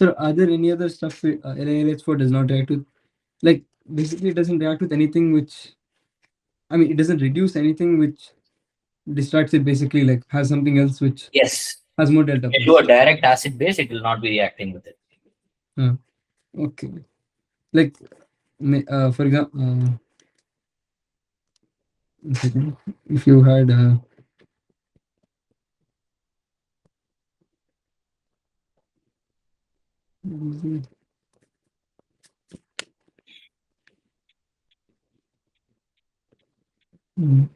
So are there any other stuff LiLH4 does not react with? Like basically, it doesn't react with anything which, I mean, it doesn't reduce anything which distracts it. Basically, like has something else which Yes. has more delta If you plus. do a direct acid base, it will not be reacting with it. Okay. Like, for example, one second. If you had mm,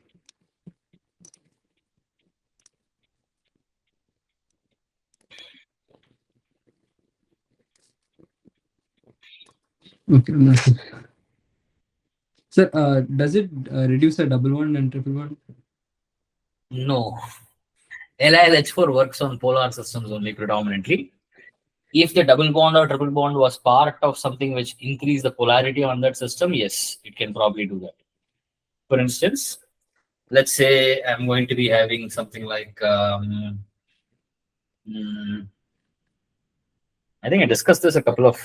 okay, I'm not sure. Sir, does it reduce a double bond and triple bond? No. LiLH4 works on polar systems only predominantly. If the double bond or triple bond was part of something which increased the polarity on that system, yes, it can probably do that. For instance, let's say I'm going to be having something like, I think I discussed this a couple of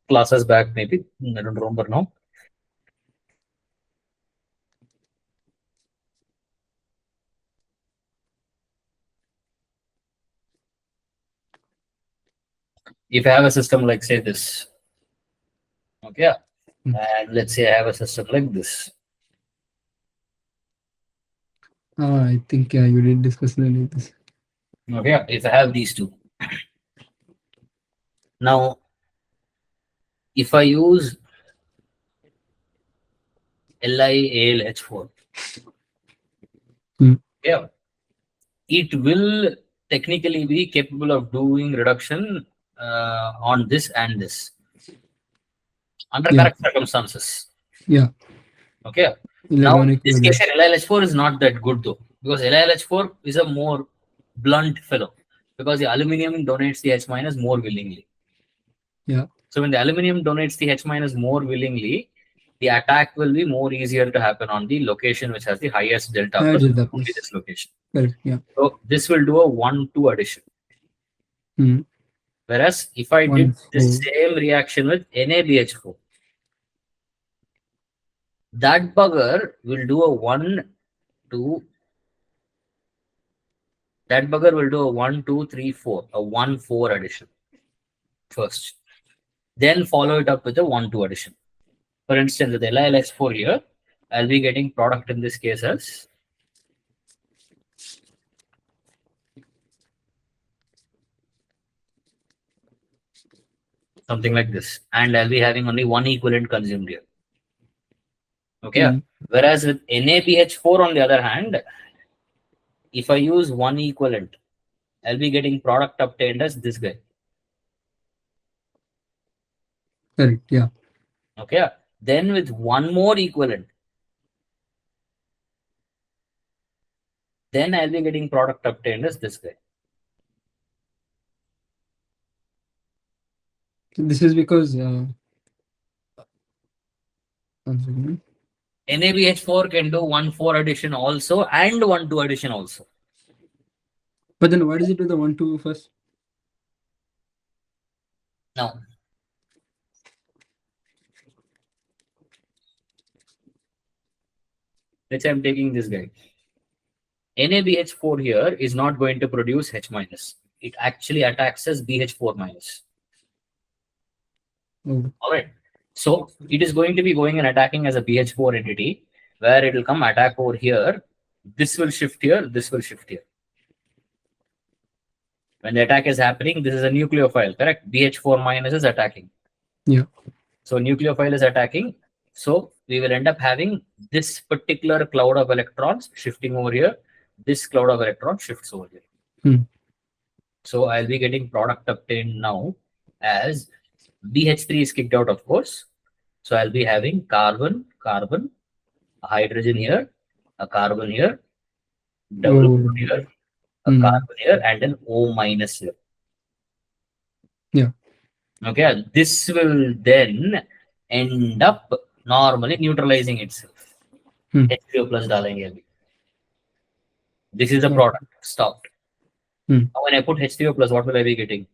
classes back, maybe. I don't remember now. If I have a system like, say, this, okay, and let's say I have a system like this. I think you did discuss like this. Okay, if I have these two. Now, if I use LiAlH4, yeah, it will technically be capable of doing reduction on this and this under Yeah, correct circumstances. yeah. Okay. Now, in Electronic. this case, LiLH4 is not that good though, because LiLH4 is a more blunt fellow, because the aluminum donates the H minus more willingly. Yeah. So when the aluminum donates the H minus more willingly, the attack will be more easier to happen on the location which has the highest delta plus, Delta only plus. this location. Correct. Yeah. So this will do a 1-2 addition. Mm. Whereas if I did One the four. same reaction with NaBH4, that bugger will do a 1-2. That bugger will do a 1-2-3-4, a 1-4 addition first. Then follow it up with a 1-2 addition. For instance, with LiLH4 here, I'll be getting product in this case as something like this. And I'll be having only one equivalent consumed here. Okay. Whereas with NaBH4 on the other hand, if I use one equivalent, I'll be getting product obtained as this guy. Correct. Yeah. Okay. Then with one more equivalent, then I'll be getting product obtained as this guy. This is because one second. NaBH4 can do 1-4 addition also and 1-2 addition also. But then why does it do the 1-2 first? Now, let's say I'm taking this guy. NaBH4 here is not going to produce H minus. It actually attacks as BH4 minus. Oh. All right. So it is going to be going and attacking as a BH4 entity, where it will come attack over here. This will shift here. This will shift here. When the attack is happening, this is a nucleophile, correct? BH4 minus is attacking. Yeah. So nucleophile is attacking. So we will end up having this particular cloud of electrons shifting over here. This cloud of electrons shifts over here. So I'll be getting product obtained now as BH3 is kicked out, of course. So I'll be having carbon, carbon, a hydrogen here, a carbon here, double bond here, a carbon here, and an O minus here. Yeah. Okay, this will then end up normally neutralizing itself. H3O plus डालेंगे अभी. This is the product stopped. Now when I put H3O plus, what will I be getting?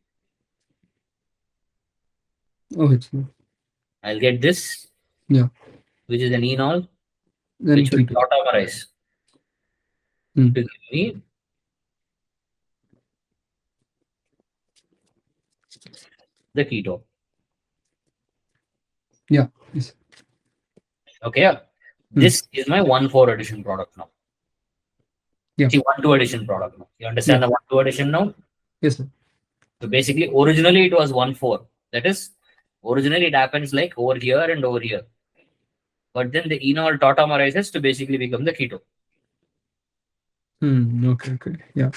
OH. I'll get this, Yeah. which is an enol, Then which will keto. tautomerize Hmm. to give me the keto. Yeah. Yes. Okay, yeah. Hmm. This is my 1,4 addition product now. Yeah. See, 1,2 addition product now. You Yeah. understand the 1,2 addition now? Yes, sir. So basically, originally it was 1,4. That is, originally it happens like over here and over here. But then the enol tautomerizes to basically become the keto. Hmm. Okay. Okay. Yeah.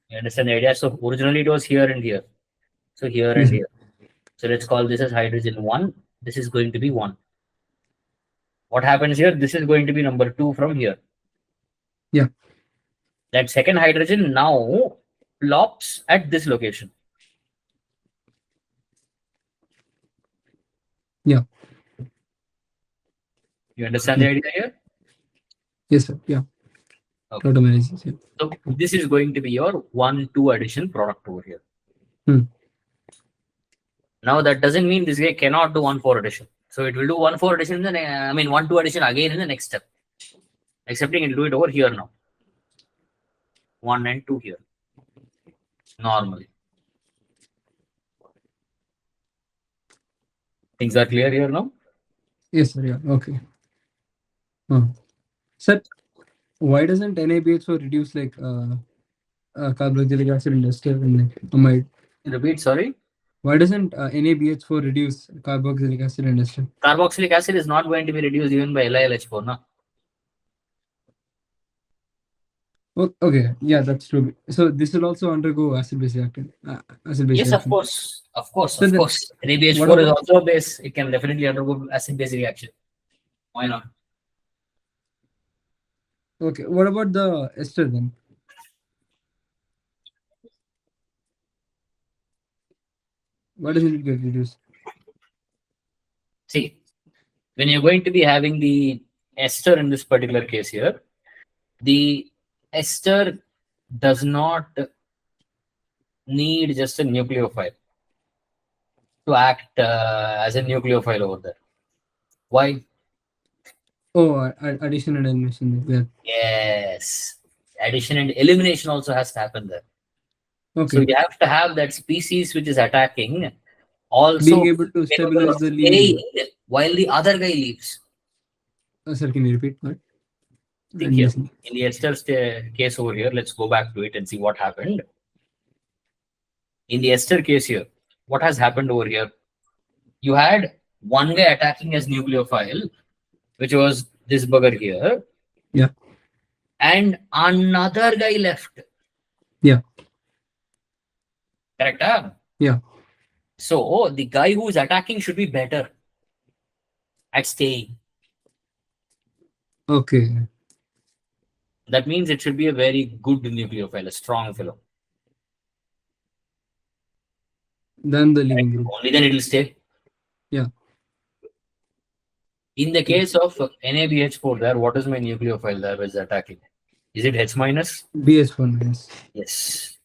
You understand the idea? So originally it was here and here. So here Yes, and sir. here. So let's call this as hydrogen 1. This is going to be 1. What happens here? This is going to be number 2 from here. Yeah. That second hydrogen now plops at this location. Yeah. You understand the Yeah. idea here? Yes, sir. Yeah. Okay. Automatically. Yeah. So this is going to be your 1,2 addition product over here. Hmm. Now that doesn't mean this guy cannot do 1,4 addition. So it will do 1,4 addition, in the 1,2 addition again in the next step. Excepting it will do it over here now. 1 and 2 here. Normally. Things are clear here now? Yes, sir. Yeah. Okay. Sir, why doesn't NABH4 reduce like carboxylic acid and ester and like amide? Repeat, sorry. Why doesn't NABH4 reduce carboxylic acid and ester? Carboxylic acid is not going to be reduced even by LiLH4, no? Okay, yeah, that's true. So this will also undergo acid-base reaction. Acid-base Yes, of reaction. course. Of course, So of then, course. what NABH4 is about? also a base. It can definitely undergo acid-base reaction. Why not? Okay, what about the ester then? Why doesn't it get reduced? See, when you're going to be having the ester in this particular case here, the ester does not need just a nucleophile to act as a nucleophile over there. Why? Oh, addition and elimination. Yeah. Yes. Addition and elimination also has to happen there. So Okay. you have to have that species which is attacking also Being able to capable stabilize of the leaving. staying while the other guy leaves. Sir, can you repeat that? Think I'm here. listening. In the ester case over here, let's go back to it and see what happened. In the ester case here, what has happened over here? You had one guy attacking as nucleophile, which was this bugger here, Yeah. and another guy left. Yeah. Correct? Huh? Yeah. So the guy who is attacking should be better at staying. Okay. That means it should be a very good nucleophile, a strong fellow. Then the Correct? leaving group. Only then it will stay. Yeah. In the Okay. case of NABH4, there, what is my nucleophile there is attacking? Is it H minus? BH4 minus. Yes.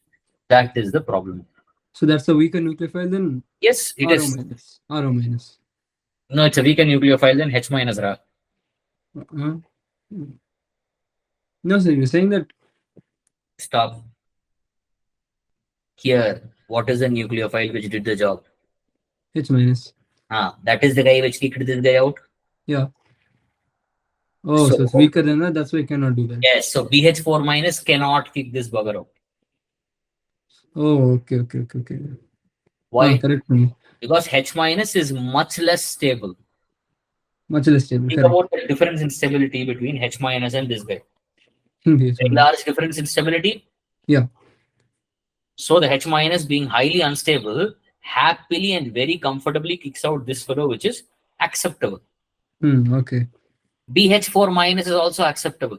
That is the problem. So that's a weaker nucleophile then Yes, it RO is. minus. RO minus. No, it's a weaker nucleophile than H minus. Ra. Uh, no, sir, you're saying that Stop. Here, what is the nucleophile which did the job? H minus. That is the guy which kicked this guy out. Yeah. Oh, So, so it's weaker than that. That's why you cannot do that. yes, so BH4 minus cannot kick this bugger out. Oh, okay, okay, okay, okay. Why? Correct me. Because H minus is much less stable. Much less stable. Think Correct. about the difference in stability between H minus and this guy. BH Very minus. large difference in stability. Yeah. So the H minus being highly unstable, happily and very comfortably kicks out this fellow, which is acceptable. Okay. BH4 minus is also acceptable,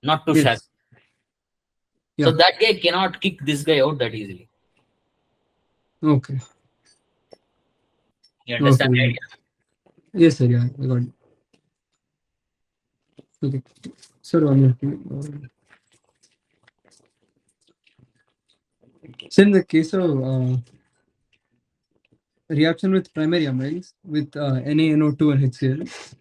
not too shabby. Yes. So Yeah. that guy cannot kick this guy out that easily. Okay. You Okay. understand the idea? Yes, sir. Yeah, I got it. Okay. Sir, one more thing. So in the case of reaction with primary amines with NaNO2 and HCl.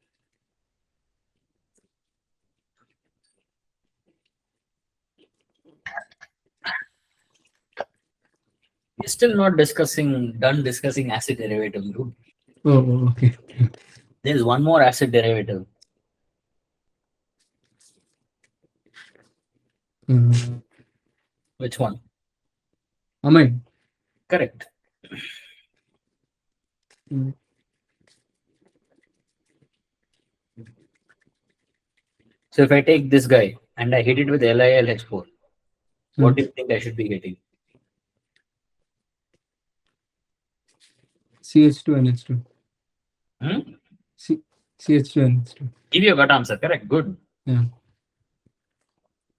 We're still not done discussing acid derivative, dude. Okay. There's one more acid derivative. Uh, Which one? Amine. Correct. Mm. So if I take this guy and I hit it with LiLH4, what do you think I should be getting? CH2 and H2. Hmm? CH2 and H2. Give you a gut answer. Correct. Good. Yeah.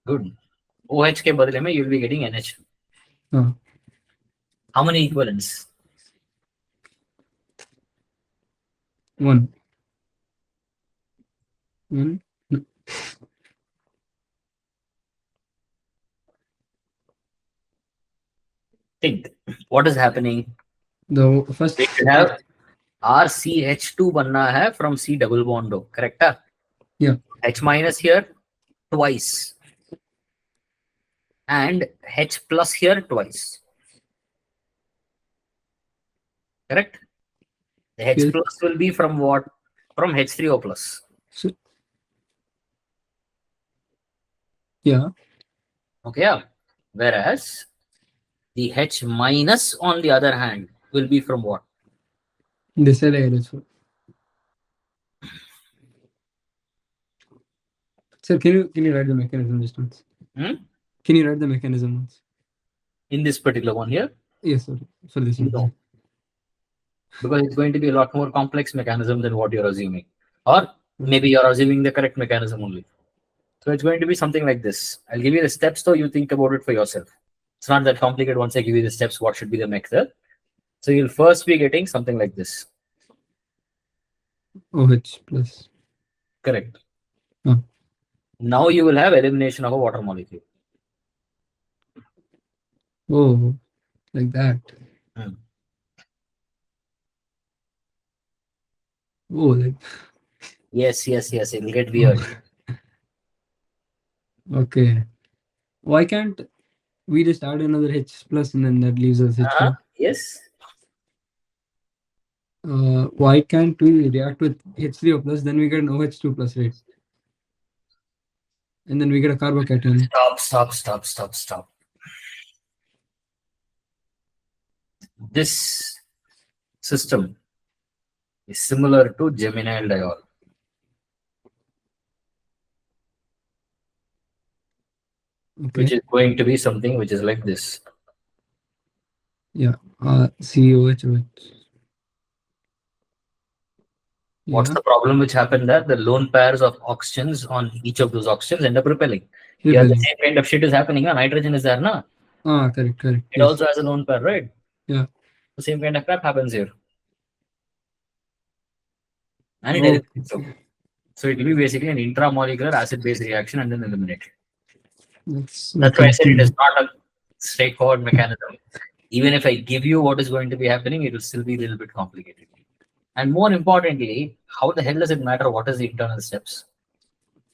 Good. OH के बदले में you'll be getting NH. How many equivalents? 1. 1. No. Think. What is happening? The first. We should have RCH2 बनना है from C double bond O. Correct? Yeah. H minus here twice. And H plus here twice. Correct? The H Yes. plus will be from what? From H3O plus. So, yeah. Okay. Yeah. Whereas the H minus on the other hand will be from what? This is LiLH4. Sir, can you write the mechanism just once? Can you write the mechanism once? In this particular one here? Yes, sir. For this one. No. Because it's going to be a lot more complex mechanism than what you're assuming. Or maybe you're assuming the correct mechanism only. So it's going to be something like this. I'll give you the steps so you think about it for yourself. It's not that complicated. Once I give you the steps, what should be the method? So you'll first be getting something like this. OH plus. Correct. Now you will have elimination of a water molecule. Oh, like that. Oh, like. Yes. It'll get weird. Okay. Why can't we just add another H plus and then that leaves us H2? Yes. Why can't we react with H3O plus? Then we get an OH2 plus, right? And then we get a carbocation. Stop. This system is similar to geminal diol. Okay. Which is going to be something which is like this. Yeah. COH. What's the problem which happened there? The lone pairs of oxygens on each of those oxygens end up repelling. Here the same kind of shit is happening. Nitrogen is there, na? Correct. It also has a lone pair, right? Yeah. The same kind of crap happens here. And it eliminates. So it will be basically an intramolecular acid-base reaction and then eliminate. That's why I said it is not a straightforward mechanism. Even if I give you what is going to be happening, it will still be a little bit complicated. And more importantly, how the hell does it matter what is the internal steps?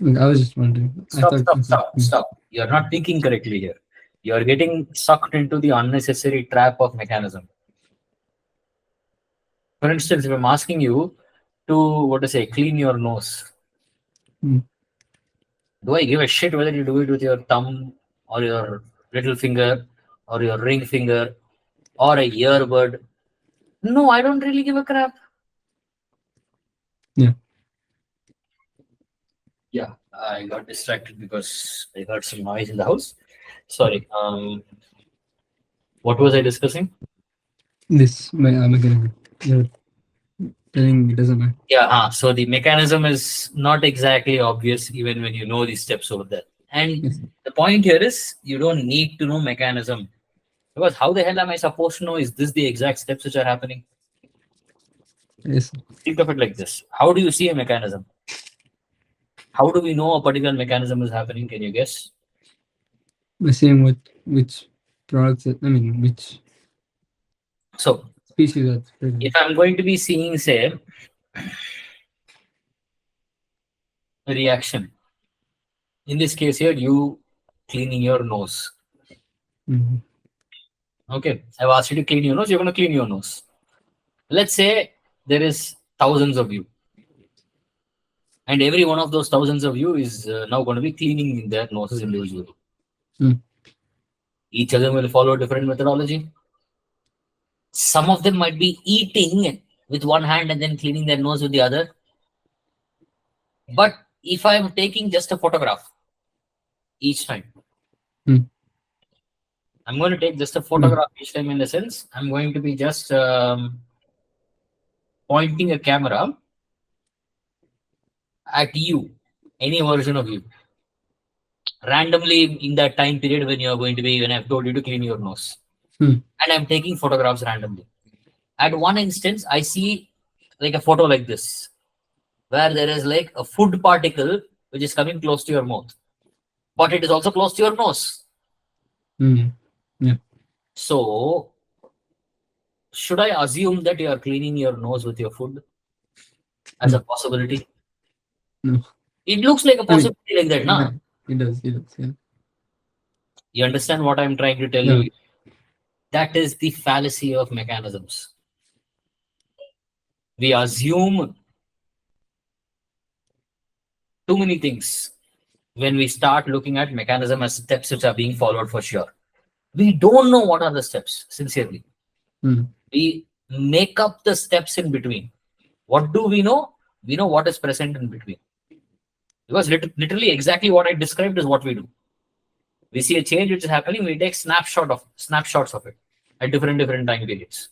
I was just wondering. Stop. You're not thinking correctly here. You're getting sucked into the unnecessary trap of mechanism. For instance, if I'm asking you to, clean your nose, do I give a shit whether you do it with your thumb or your little finger or your ring finger or a earbud? No, I don't really give a crap. Yeah, I got distracted because I heard some noise in the house. Sorry. What was I discussing? This mechanism. You're telling it doesn't matter. Yeah. So the mechanism is not exactly obvious even when you know these steps over there. And the point here is you don't need to know mechanism. Because how the hell am I supposed to know is this the exact steps which are happening? Yes. Think of it like this. How do you see a mechanism? How do we know a particular mechanism is happening? Can you guess? By saying which products, which. So species are spreading. If I'm going to be seeing, say, a reaction, in this case here, you cleaning your nose. Mhm. Okay, I've asked you to clean your nose, you're going to clean your nose. Let's say there is thousands of you, and every one of those thousands of you is now going to be cleaning their noses individually. Mm. Each of them will follow a different methodology. Some of them might be eating with one hand and then cleaning their nose with the other. But if I'm taking just a photograph each time, Mm. I'm going to take just a Mm. photograph each time, in the sense I'm going to be just pointing a camera at you, any version of you, randomly in that time period when you're going to be, when I've told you to clean your nose. Mm. And I'm taking photographs randomly. At one instance, I see like a photo like this, where there is like a food particle which is coming close to your mouth, but it is also close to your nose. Mm. Yeah. So, should I assume that you are cleaning your nose with your food as a No. possibility? No. It looks like a I mean, possibility like that, yeah, nah? it does. It does. Yeah. You understand what I'm trying to tell Yeah. you? That is the fallacy of mechanisms. We assume too many things when we start looking at mechanism as steps which are being followed for sure. We don't know what are the steps, sincerely. Mm. We make up the steps in between. What do we know? We know what is present in between. Because literally exactly what I described is what we do. We see a change which is happening, we take snapshots of it at different time periods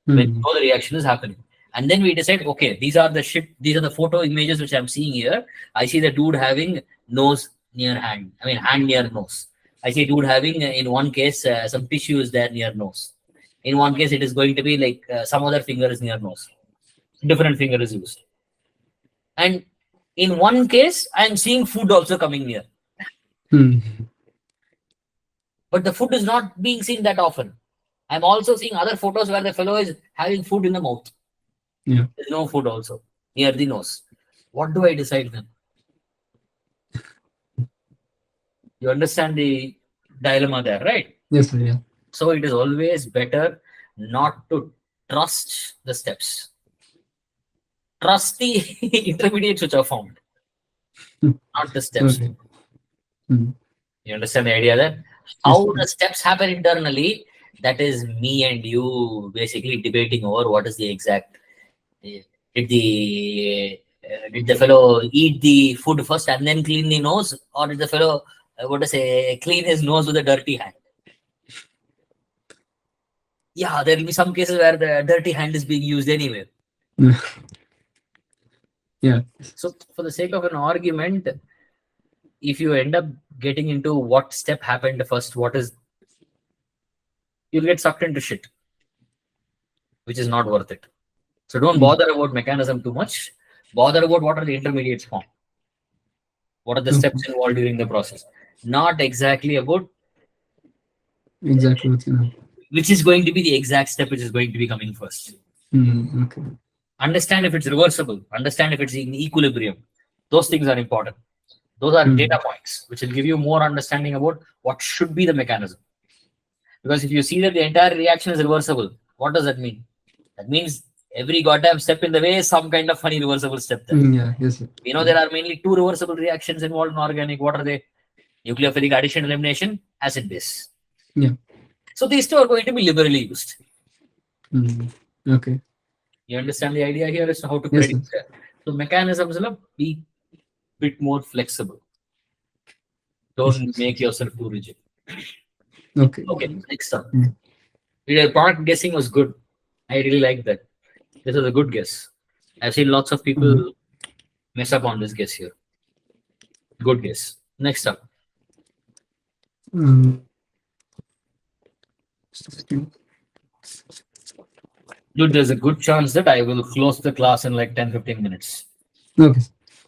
when Mm. all the reaction is happening. And then we decide, okay, these are the photo images which I'm seeing here. I see the dude having nose near hand. I mean, hand near nose. I see dude having, in one case, some tissue is there near nose. In one case, it is going to be like some other finger is near nose. Different finger is used. And in one case, I'm seeing food also coming near. Mm. But the food is not being seen that often. I'm also seeing other photos where the fellow is having food in the mouth. Yeah. There's no food also near the nose. What do I decide then? You understand the dilemma there, right? Yes, sir. Yeah. So it is always better not to trust the steps. Trust the intermediates which are found, Mm. not the steps. Okay. Mm. You understand the idea there? Yes, How sir. the steps happen internally, that is me and you basically debating over what is the exact. Did the fellow eat the food first and then clean the nose, or did the fellow what to say, clean his nose with a dirty hand? Yeah, there will be some cases where the dirty hand is being used anyway. Yeah. So, for the sake of an argument, if you end up getting into what step happened first, what is, you'll get sucked into shit, which is not worth it. So, don't Mm. bother about mechanism too much. Bother about what are the intermediates formed, what are the Okay. steps involved during the process. Not exactly about Exactly what's gonna happen. which is going to be the exact step which is going to be coming first. Mm. Okay. Understand if it's reversible. Understand if it's in equilibrium. Those things are important. Those are Mm. data points which will give you more understanding about what should be the mechanism. Because if you see that the entire reaction is reversible, what does that mean? That means every goddamn step in the way is some kind of funny reversible step there. Mm. Yeah. Yes, sir. We know Yeah. there are mainly two reversible reactions involved in organic. What are they? Nucleophilic addition, elimination, acid base. Yeah. So these two are going to be liberally used. Mm. Okay. You understand the idea here as to how to Yes, sir. predict that. So mechanisms will be bit more flexible. Don't make yourself too rigid. Okay. Okay, next up. Mm. Your product guessing was good. I really like that. This was a good guess. I've seen lots of Mm. people mess up on this guess here. Good guess. Next up. Mm. Dude, there's a good chance that I will close the class in like 10-15 minutes. Okay.